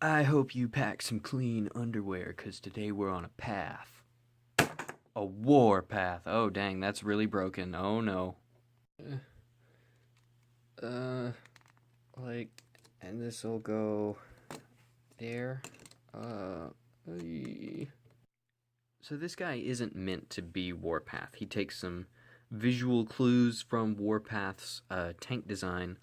I hope you pack some clean underwear, 'cause today we're on a path. A war path. Oh, dang, that's really broken. Oh, no. Uh, like, and this'll go there. So this guy isn't meant to be Warpath. He takes some visual clues from Warpath's tank design,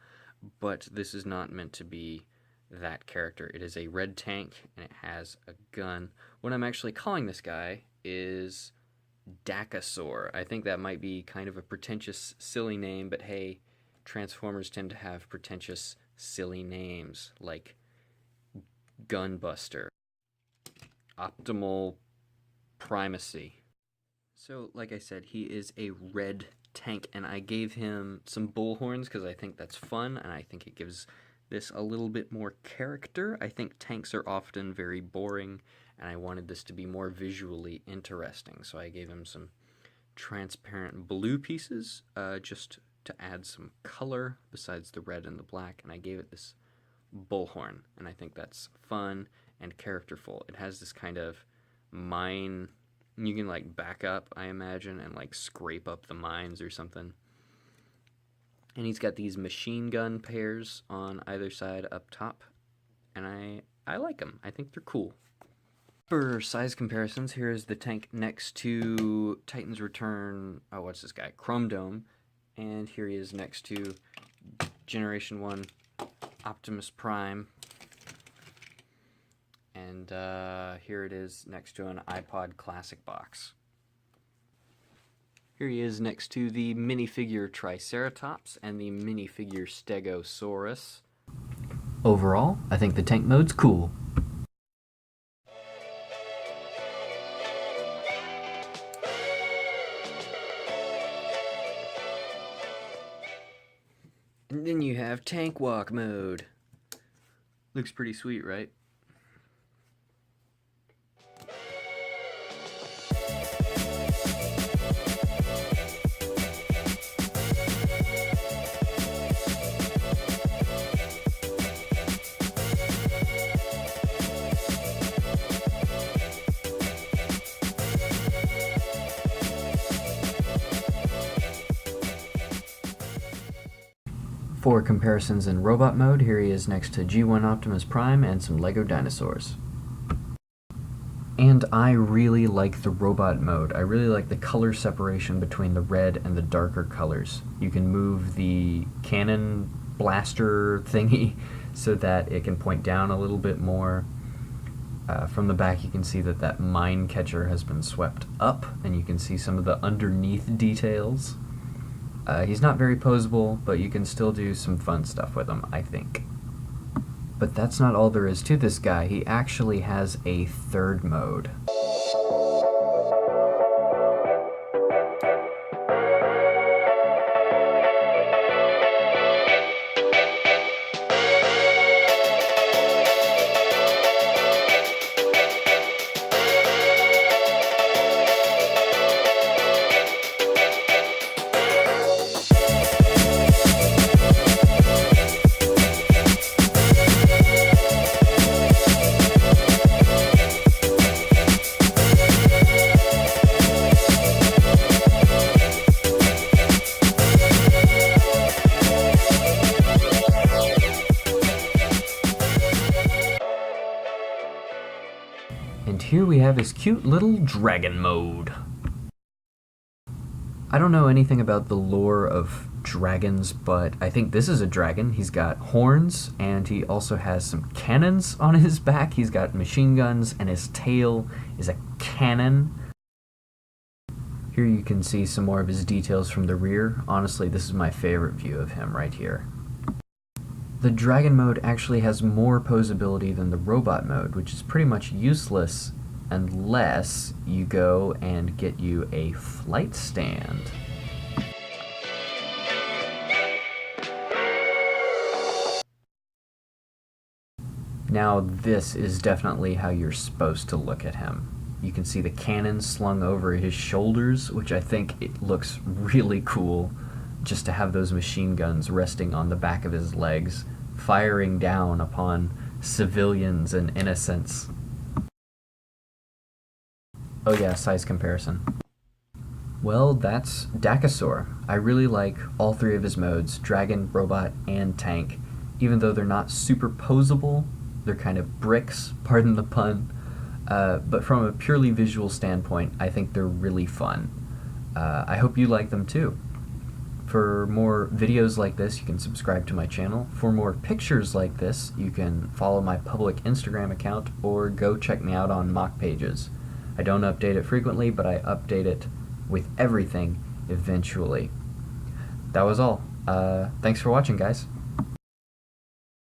but this is not meant to be that character. It is a red tank, and it has a gun. What I'm actually calling this guy is Dakkasaur. I think that might be kind of a pretentious, silly name, but hey, Transformers tend to have pretentious, silly names, like Gunbuster, Optimal Primacy. So, like I said, he is a red tank, and I gave him some bullhorns because I think that's fun, and I think it gives this a little bit more character. I think tanks are often very boring, and I wanted this to be more visually interesting, so I gave him some transparent blue pieces just to add some color besides the red and the black, and I gave it this bullhorn, and I think that's fun and characterful. It has this kind of mine. You can like back up, I imagine, and like scrape up the mines or something. And he's got these machine gun pairs on either side up top, and I like them. I think they're cool. For size comparisons, here is the tank next to Titan's Return. Oh, what's this guy? Chrome Dome. And here he is next to Generation 1 Optimus Prime. And here it is next to an iPod Classic box. Here he is next to the minifigure Triceratops and the minifigure Stegosaurus. Overall, I think the tank mode's cool. And then you have Tank Walk mode. Looks pretty sweet, right? For comparisons in robot mode, here he is next to G1 Optimus Prime and some Lego dinosaurs. And I really like the robot mode. I really like the color separation between the red and the darker colors. You can move the cannon blaster thingy so that it can point down a little bit more. From the back you can see that that mine catcher has been swept up, and you can see some of the underneath details. He's not very posable, but you can still do some fun stuff with him, I think. But that's not all there is to this guy. He actually has a third mode. And here we have his cute little dragon mode. I don't know anything about the lore of dragons, but I think this is a dragon. He's got horns, and he also has some cannons on his back. He's got machine guns, and his tail is a cannon. Here you can see some more of his details from the rear. Honestly, this is my favorite view of him right here. The dragon mode actually has more posability than the robot mode, which is pretty much useless unless you go and get you a flight stand. Now this is definitely how you're supposed to look at him. You can see the cannon slung over his shoulders, which I think it looks really cool, just to have those machine guns resting on the back of his legs, firing down upon civilians and innocents. Oh yeah, size comparison. Well, that's Dakkasaur. I really like all three of his modes, dragon, robot, and tank. Even though they're not super posable, they're kind of bricks, pardon the pun. But from a purely visual standpoint, I think they're really fun. I hope you like them too. For more videos like this, you can subscribe to my channel. For more pictures like this, you can follow my public Instagram account or go check me out on Mocpages. I don't update it frequently, but I update it with everything eventually. That was all. Thanks for watching, guys.